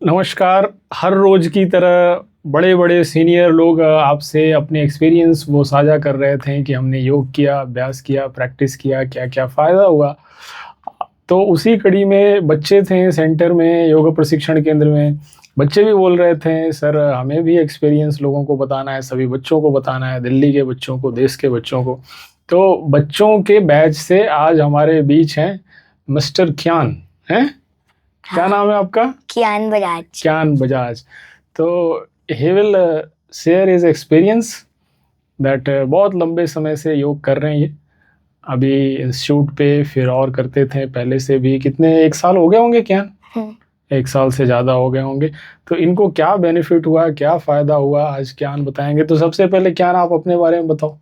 नमस्कार। हर रोज की तरह बड़े बड़े सीनियर लोग आपसे अपने एक्सपीरियंस वो साझा कर रहे थे कि हमने योग किया, अभ्यास किया, प्रैक्टिस किया, क्या क्या फ़ायदा हुआ। तो उसी कड़ी में बच्चे थे सेंटर में, योग प्रशिक्षण केंद्र में। बच्चे भी बोल रहे थे, सर हमें भी एक्सपीरियंस लोगों को बताना है, सभी बच्चों को बताना है, दिल्ली के बच्चों को, देश के बच्चों को। तो बच्चों के बैच से आज हमारे बीच हैं मिस्टर कियान। हैं, क्या नाम है आपका? कियान बजाज। कियान बजाज। तो he will share his experience that बहुत लंबे समय से योग कर रहे हैं ये। अभी इंस्टीट्यूट पे फिर और करते थे पहले से भी। कितने, 1 साल हो गए होंगे क्या? 1 साल से ज़्यादा हो गए होंगे। तो इनको क्या बेनिफिट हुआ, क्या फ़ायदा हुआ, आज कियान बताएंगे। तो सबसे पहले कियान आप अपने बारे में बताओ।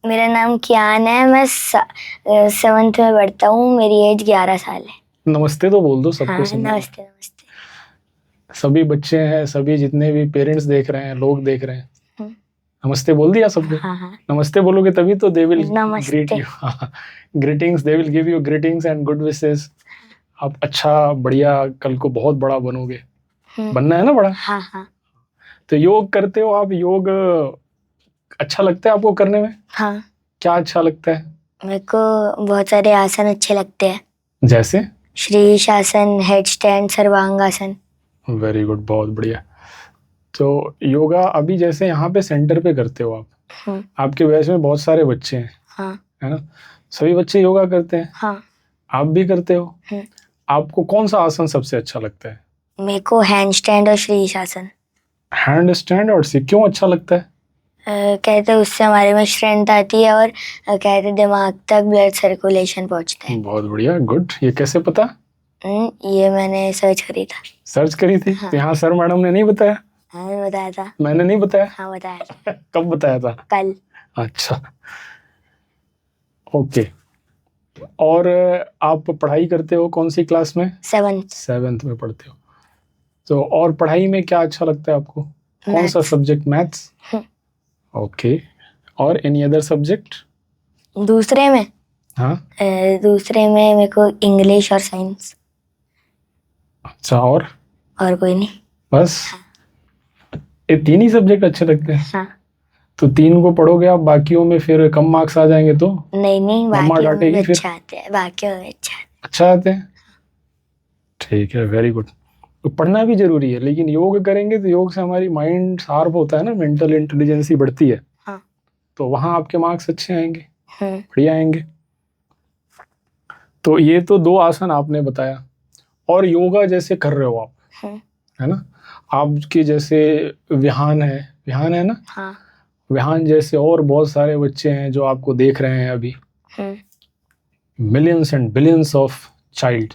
मेरा नाम कियान है, मैं 7th में पढ़ता हूँ, मेरी एज 11 साल है। नमस्ते तो बोल दो सबको। हाँ, सुनने नमस्ते नमस्ते। सभी बच्चे हैं, सभी जितने भी पेरेंट्स देख रहे हैं, लोग देख रहे हैं। नमस्ते बोल दिया सबको? हाँ हाँ, नमस्ते बोलोगे तभी तो दे विल नमस्ते। Greet you. Greetings, they will give you greetings and good wishes. आप अच्छा बढ़िया कल को बहुत बड़ा बनोगे। बनना है ना बड़ा? हाँ हाँ तो योग करते हो आप? योग अच्छा लगता है आपको करने में? हाँ, क्या अच्छा लगता है? मेरे को बहुत सारे आसन अच्छे लगते हैं। जैसे? शीर्ष आसन, head stand, sarvangasana. Very good, बहुत बढ़िया। तो योगा अभी जैसे यहाँ पे सेंटर पे करते हो आप, आपके बैच में बहुत सारे बच्चे हैं, हाँ है ना? सभी बच्चे योगा करते हैं? हाँ, आप भी करते हो? आपको कौन सा आसन सबसे अच्छा लगता है? मेरे को हैंड स्टैंड और शीर्ष आसन। हैंड स्टैंड और से क्यों अच्छा लगता है? कहते उससे हमारे में स्ट्रेंथ आती है और कहते दिमाग तक ब्लड सर्कुलेशन पहुंचता है। बहुत बढ़िया, गुड। ये कैसे पता? ये मैंने सर्च करी था। सर्च करी थी? हाँ। तो यहाँ सर मैडम ने नहीं बताया? हाँ, बताया था। मैंने नहीं बताया? हाँ, बताया था। कब बताया था? कल। अच्छा, ओके। और आप पढ़ाई करते हो कौन सी क्लास में? 7th में पढ़ते हो। तो और पढ़ाई में क्या अच्छा लगता है आपको? कौन सा सब्जेक्ट? मैथ्स। ओके। और एनी अदर सब्जेक्ट? दूसरे में? हाँ। दूसरे में मेरे को इंग्लिश और साइंस। अच्छा, और कोई नहीं। बस? ये 3 ही सब्जेक्ट अच्छे लगते हैं? हाँ। तो 3 को पढ़ोगे आप, बाकियों में फिर कम मार्क्स आ जाएंगे तो? नहीं, मम्मा बाकियों में डांटेगी फिर? अच्छा आते हैं, बाकियों में अच्छा आते हैं? ठीक है, वेरी गुड। तो पढ़ना भी जरूरी है, लेकिन योग करेंगे तो योग से हमारी माइंड शार्प होता है ना, मेंटल इंटेलिजेंसी बढ़ती है। हाँ। तो वहाँ आपके मार्क्स अच्छे आएंगे, बढ़िया आएंगे। तो ये तो 2 आसन आपने बताया। और योगा जैसे कर रहे हो आप, है ना? आपके जैसे विहान है ना? हाँ। विहान जैसे और बहुत सारे बच्चे हैं जो आपको देख रहे हैं अभी। Millions and billions of child.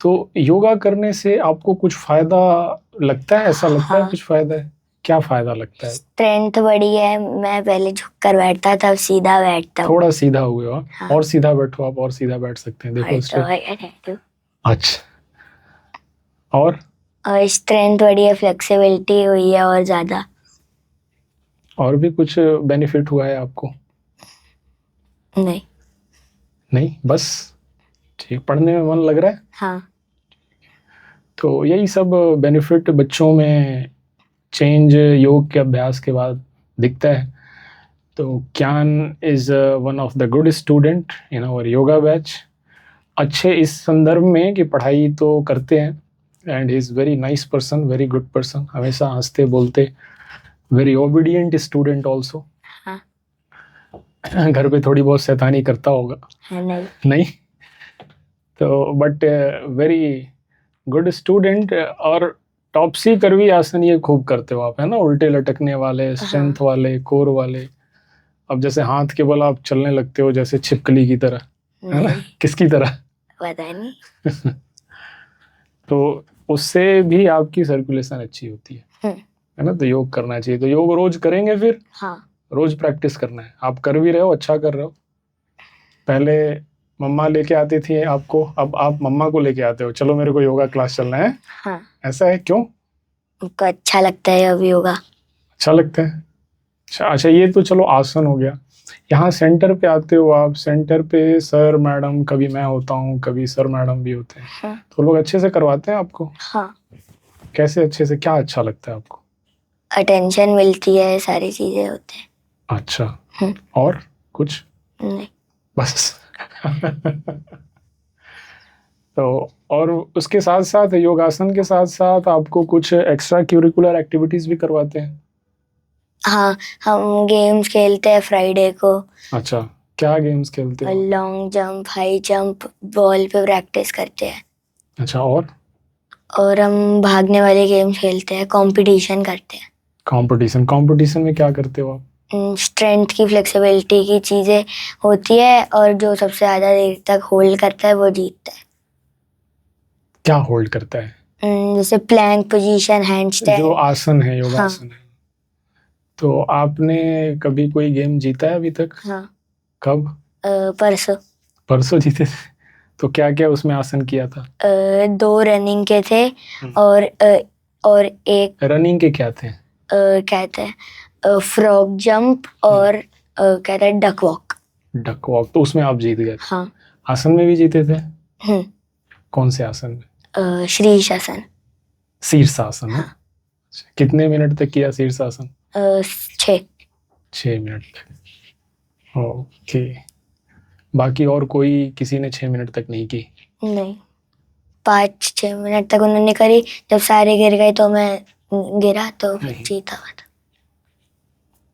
तो योगा करने से आपको कुछ फायदा लगता है? ऐसा लगता है कुछ फायदा है? क्या फायदा लगता है? स्ट्रेंथ बढ़ी है। मैं पहले झुककर बैठता था, अब सीधा बैठता हूँ। थोड़ा सीधा हुए हो आप? हाँ। और सीधा बैठो आप, और सीधा बैठ सकते हैं, देखो अच्छा। और स्ट्रेंथ बढ़ी है, फ्लेक्सिबिलिटी हुई है और ज्यादा। और भी कुछ बेनिफिट हुआ है आपको? नहीं। नहीं, बस ठीक, पढ़ने में मन लग रहा है? हाँ। तो यही सब बेनिफिट बच्चों में चेंज योग के अभ्यास के बाद दिखता है। तो Kiyan is one of the good student in our yoga batch. अच्छे इस संदर्भ में कि पढ़ाई तो करते हैं, and he is very nice person, very good person, हमेशा हंसते बोलते, वेरी ओबीडियंट स्टूडेंट ऑल्सो। घर पे थोड़ी बहुत शैतानी करता होगा? नहीं? तो बट वेरी गुड स्टूडेंट। और टॉपसी करवी आसन ये खूब करते हो आप, है ना? उल्टे लटकने वाले, स्ट्रेंथ वाले, कोर वाले। अब जैसे हाथ के बल आप चलने लगते हो जैसे छिपकली की तरह, है ना? किसकी तरह? पता नहीं। तो उससे भी आपकी सर्कुलेशन अच्छी होती है ना? तो योग करना चाहिए। तो योग रोज करेंगे फिर? हाँ। रोज प्रैक्टिस करना है। आप कर भी रहे हो, अच्छा कर रहे हो। पहले मम्मा लेके आती थी आपको, अब आप मम्मा को लेके आते हो, चलो मेरे को योगा क्लास चलना है। हाँ। ऐसा है, क्यों? उनको अच्छा लगता है अब योगा। अच्छा लगता है? अच्छा, ये तो चलो आसन हो गया। यहाँ सेंटर पे आते हो आप, सेंटर पे सर मैडम, कभी मैं होता हूँ, कभी सर मैडम भी होते हैं। हाँ। तो लोग अच्छे से करवाते हैं आपको? हाँ। कैसे अच्छे से, क्या अच्छा लगता है आपको? अटेंशन मिलती है, सारी चीजें होते हैं। अच्छा, और कुछ? नहीं। बस। तो और उसके साथ साथ, योगासन के साथ साथ आपको कुछ एक्स्ट्रा क्यूरिकुलर एक्टिविटीज भी करवाते हैं? हाँ, हम गेम्स खेलते हैं फ्राइडे को। अच्छा, क्या गेम्स खेलते हो? Long jump, high jump, ball पे प्रैक्टिस करते हैं। अच्छा, और हम भागने वाले गेम्स खेलते हैं, कंपटीशन करते हैं। कंपटीशन में क्या करते हो आप? स्ट्रेंथ की, फ्लेक्सिबिलिटी की चीजें होती है, और जो सबसे ज्यादा देर तक होल्ड करता है वो जीतता है। क्या होल्ड करता है? जैसे प्लैंक पोजीशन, जो हैंडस्टैंड। आसन है, हाँ। योगासन है। तो आपने कभी कोई गेम जीता है अभी तक? हाँ। कब? परसों। परसों जीते थे? तो क्या क्या उसमें आसन किया था? 2 रनिंग के थे, और एक रनिंग के क्या थे? कहते हैं फ्रॉग जंप, और कहते हैं डक वॉक। डक वॉक, तो उसमें आप जीत गए थे? हाँ। आसन में भी जीते थे? हम्म। कौन से आसन में? शीर्षासन। शीर्षासन, हाँ। अच्छा, कितने मिनट तक किया शीर्षासन? 6। 6 मिनट तक, ओके। बाकी और कोई, किसी ने 6 मिनट तक नहीं की? नहीं, 5-6 मिनट तक उन्होंने करी। जब सारे गिर गए तो मैं गिरा, तो नहीं। जीता हुआ था।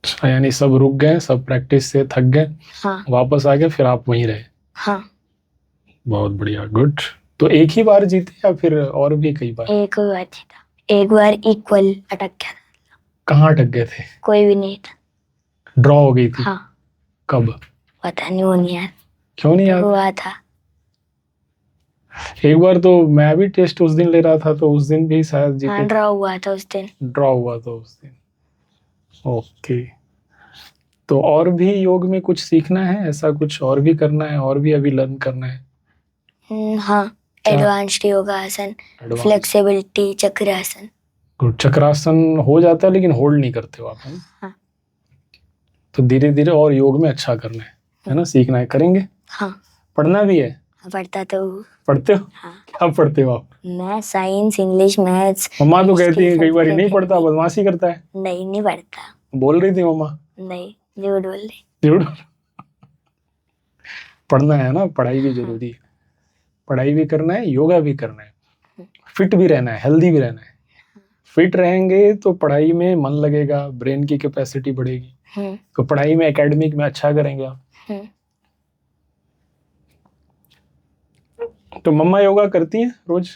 अच्छा, यानी सब रुक गए, सब प्रैक्टिस से थक गए, हाँ। वापस आ गए, फिर आप वहीं रहे? हाँ। बहुत बढ़िया, गुड। तो एक ही बार जीते या फिर और भी कई बार? एक बार जीता, एक बार इक्वल अटक गया था। कहाँ अटक गए थे? कोई भी नहीं था। ड्रॉ हो गई थी? हाँ। कब? पता नहीं, वो नहीं यार। क्यों नहीं याद? हुआ था। एक बार तो मैं भी टेस्ट उस दिन ले रहा था, तो उस दिन भी शायद जीते। हाँ, ड्रॉ हुआ था उस दिन। ड्रॉ हुआ था उस दिन, ओके। तो और भी योग में कुछ सीखना है, ऐसा कुछ और भी करना है, और भी अभी लर्न करना है? हाँ, क्या? एडवांस्ड योगासन, Advanced। फ्लेक्सिबिलिटी, चक्रासन। गुड। चक्रासन हो जाता है लेकिन होल्ड नहीं करते हो आप, है ना? हाँ। तो धीरे धीरे और योग में अच्छा करना है ना, सीखना है, करेंगे। हाँ। पढ़ना भी है? पढ़ता तो हूँ। पढ़ते हो? हाँ। क्या पढ़ते हो आप? मैं साइंस, इंग्लिश, मैथ्स। मम्मा तो कहती है कई बार नहीं पढ़ता, बदमाशी करता है। नहीं, नहीं पढ़ता। बोल रही थी मम्मा। नहीं, झूठ बोल रही। झूठ? पढ़ना है ना, पढ़ाई भी जरूरी है। पढ़ाई भी करना है, योगा भी करना है, फिट भी रहना है, हेल्दी भी रहना है। फिट रहेंगे तो पढ़ाई में मन लगेगा, ब्रेन की कैपेसिटी बढ़ेगी, तो पढ़ाई में, एकेडमिक में अच्छा करेंगे आप। तो मम्मा योगा करती हैं रोज?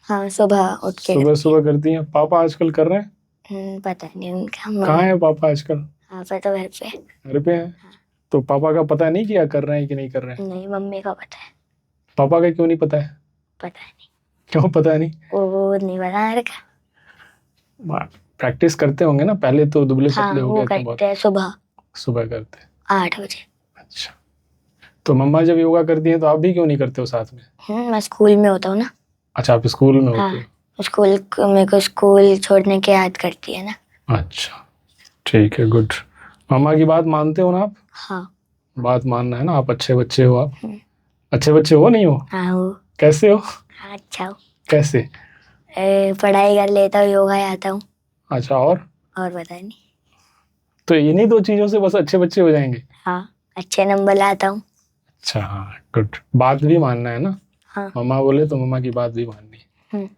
हाँ, सुबह उठ के सुबह सुबह करती हैं। पापा आजकल कर रहे हैं? पता नहीं उनका। कहाँ है पापा आजकल? हाँ, पता, घर पे। घर पे हैं? तो पापा का पता नहीं किया कर रहे हैं कि नहीं कर रहे हैं? नहीं, मम्मी का पता है। पापा का क्यों नहीं पता है? पता नहीं, क्यों पता नहीं? वो नहीं बता रखा। प्रैक्टिस करते होंगे ना, पहले तो दुबले हाँ, पतले हो वो गए थे करते बहुत। हैं सुबह सुबह करते हैं? 8 बजे। अच्छा, तो मम्मा जब योगा करती हैं तो आप भी क्यों नहीं करते हो साथ में? मैं स्कूल में होता हूँ ना। अच्छा, आप स्कूल में होते हाँ, हो? मेरे को स्कूल छोड़ने के याद करती है ना। अच्छा, ठीक है, गुड। मम्मा की बात मानते हो ना आप? हाँ। बात मानना है ना, आप अच्छे बच्चे हो आप। अच्छे बच्चे हो नहीं हो? हाँ, हो। कैसे हो? हाँ, अच्छा हो। कैसे? पढ़ाई कर लेता हूँ, योगा आता हूँ। अच्छा, और पता नहीं। तो इन्हीं 2 चीजों से बस अच्छे बच्चे हो जाएंगे? हाँ, अच्छे नंबर लाता हूँ। अच्छा, हाँ, गुड। बात भी मानना है ना। हाँ। मम्मा बोले तो मम्मा की बात भी माननी है। हम्म।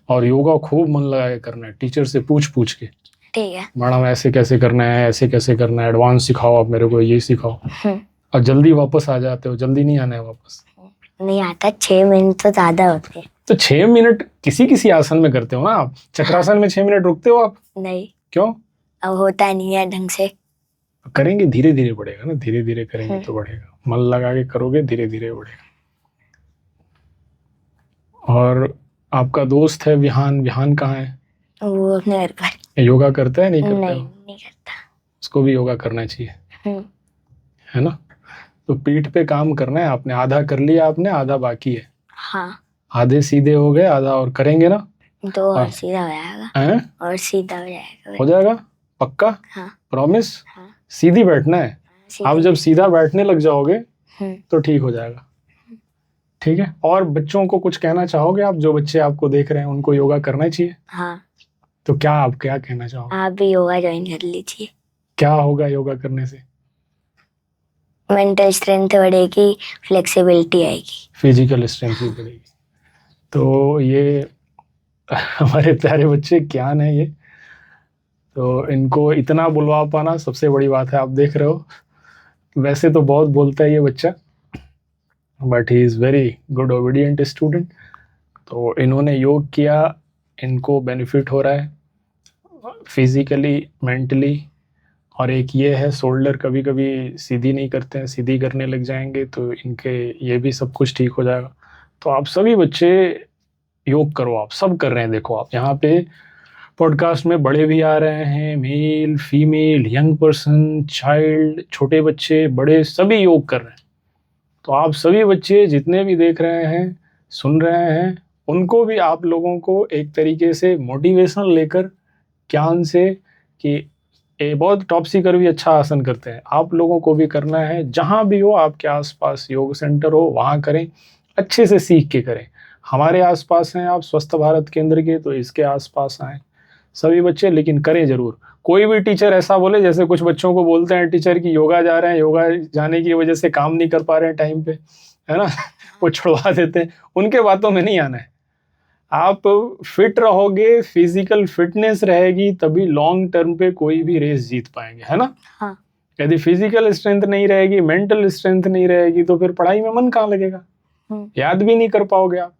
और योगा खूब मन लगा के करना है, टीचर से पूछ पूछ के। ठीक है। मैडम ऐसे कैसे करना है, ऐसे कैसे करना है, एडवांस सिखाओ आप मेरे को, ये सिखाओ। और जल्दी वापस आ जाते हो, जल्दी नहीं आना है वापस? नहीं आता, 6 मिनट तो ज्यादा होते हैं। तो 6 मिनट किसी किसी आसन में करते हो ना आप। चक्रासन में 6 मिनट रुकते हो आप? नहीं, क्यों? अब होता नहीं है ढंग से। करेंगे, धीरे धीरे बढ़ेगा ना, धीरे धीरे करेंगे तो बढ़ेगा, मन लगा के करोगे धीरे धीरे बढ़ेगा। और आपका दोस्त है विहान, विहान कहाँ है? वो अपने घर पर। योगा करता है नहीं करता? नहीं करता। उसको भी योगा करना चाहिए, है ना। तो पीठ पे काम करना है आपने, आधा कर लिया आपने, आधा बाकी है। हाँ। आधे सीधे हो गए, आधा और करेंगे ना, तो और हाँ। सीधा हो जाएगा। हैं? और सीधा हो जाएगा। हो जाएगा पक्का? हाँ। प्रॉमिस? हाँ। सीधी बैठना है। सीधे। आप जब सीधा बैठने लग जाओगे तो ठीक हो जाएगा। ठीक है, और बच्चों को कुछ कहना चाहोगे आप? जो बच्चे आपको देख रहे हैं उनको योगा करना चाहिए, हाँ, तो क्या आप क्या कहना चाहोगे? आप भी योगा ज्वाइन कर लीजिए। क्या होगा योगा करने से? मेंटल स्ट्रेंथ बढ़ेगी, फ्लेक्सिबिलिटी आएगी। फिजिकल स्ट्रेंथ भी बढ़ेगी। तो ये हमारे प्यारे बच्चे ज्ञान है ये, तो इनको इतना बुलवा पाना सबसे बड़ी बात है। आप देख रहे हो, वैसे तो बहुत बोलता है ये बच्चा, but he is very good obedient student. तो इन्होंने योग किया, इनको बेनिफिट हो रहा है फिजिकली, मेंटली। और एक ये है, शोल्डर कभी कभी सीधी नहीं करते हैं, सीधी करने लग जाएंगे तो इनके ये भी सब कुछ ठीक हो जाएगा। तो आप सभी बच्चे योग करो, आप सब कर रहे हैं। देखो आप यहाँ पे पॉडकास्ट में बड़े भी आ रहे हैं, male female, young person, child, छोटे बच्चे, बड़े, सभी योग कर रहे हैं। तो आप सभी बच्चे जितने भी देख रहे हैं, सुन रहे हैं, उनको भी आप लोगों को एक तरीके से मोटिवेशन लेकर, ज्ञान से, कि ये बहुत टॉप सीकर भी अच्छा आसन करते हैं, आप लोगों को भी करना है। जहाँ भी हो, आपके आसपास योग सेंटर हो, वहाँ करें, अच्छे से सीख के करें। हमारे आसपास हैं आप स्वस्थ भारत केंद्र के, तो इसके आसपास आएँ सभी बच्चे, लेकिन करें ज़रूर। कोई भी टीचर ऐसा बोले, जैसे कुछ बच्चों को बोलते हैं टीचर की योगा जा रहे हैं, योगा जाने की वजह से काम नहीं कर पा रहे हैं टाइम पे, है ना, वो छुड़वा देते हैं, उनके बातों में नहीं आना है। आप फिट रहोगे, फिजिकल फिटनेस रहेगी, तभी लॉन्ग टर्म पे कोई भी रेस जीत पाएंगे, है ना। हाँ। यदि फिजिकल स्ट्रेंथ नहीं रहेगी, मेंटल स्ट्रेंथ नहीं रहेगी, तो फिर पढ़ाई में मन कहाँ लगेगा, याद भी नहीं कर पाओगे आप।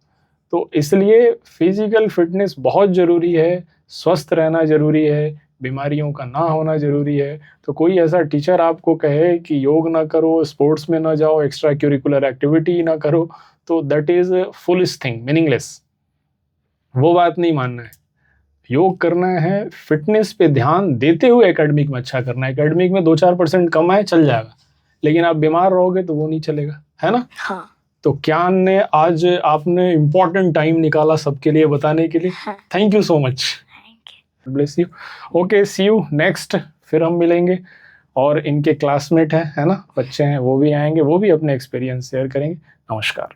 तो इसलिए फिजिकल फिटनेस बहुत ज़रूरी है, स्वस्थ रहना ज़रूरी है, बीमारियों का ना होना ज़रूरी है। तो कोई ऐसा टीचर आपको कहे कि योग ना करो, स्पोर्ट्स में ना जाओ, एक्स्ट्रा करिकुलर एक्टिविटी ना करो, तो that is foolish thing, meaningless. वो बात नहीं मानना है। योग करना है, फिटनेस पे ध्यान देते हुए एकेडमिक में अच्छा करना है। एकेडमिक में 2-4% कम आए चल जाएगा, लेकिन आप बीमार रहोगे तो वो नहीं चलेगा, है ना। हाँ। तो ज्ञान ने आज आपने इम्पोर्टेंट टाइम निकाला सबके लिए बताने के लिए। Thank you so much, bless you. Okay, see you next, फिर हम मिलेंगे। और इनके क्लासमेट है ना, बच्चे हैं, वो भी आएंगे, वो भी अपने एक्सपीरियंस शेयर करेंगे। नमस्कार।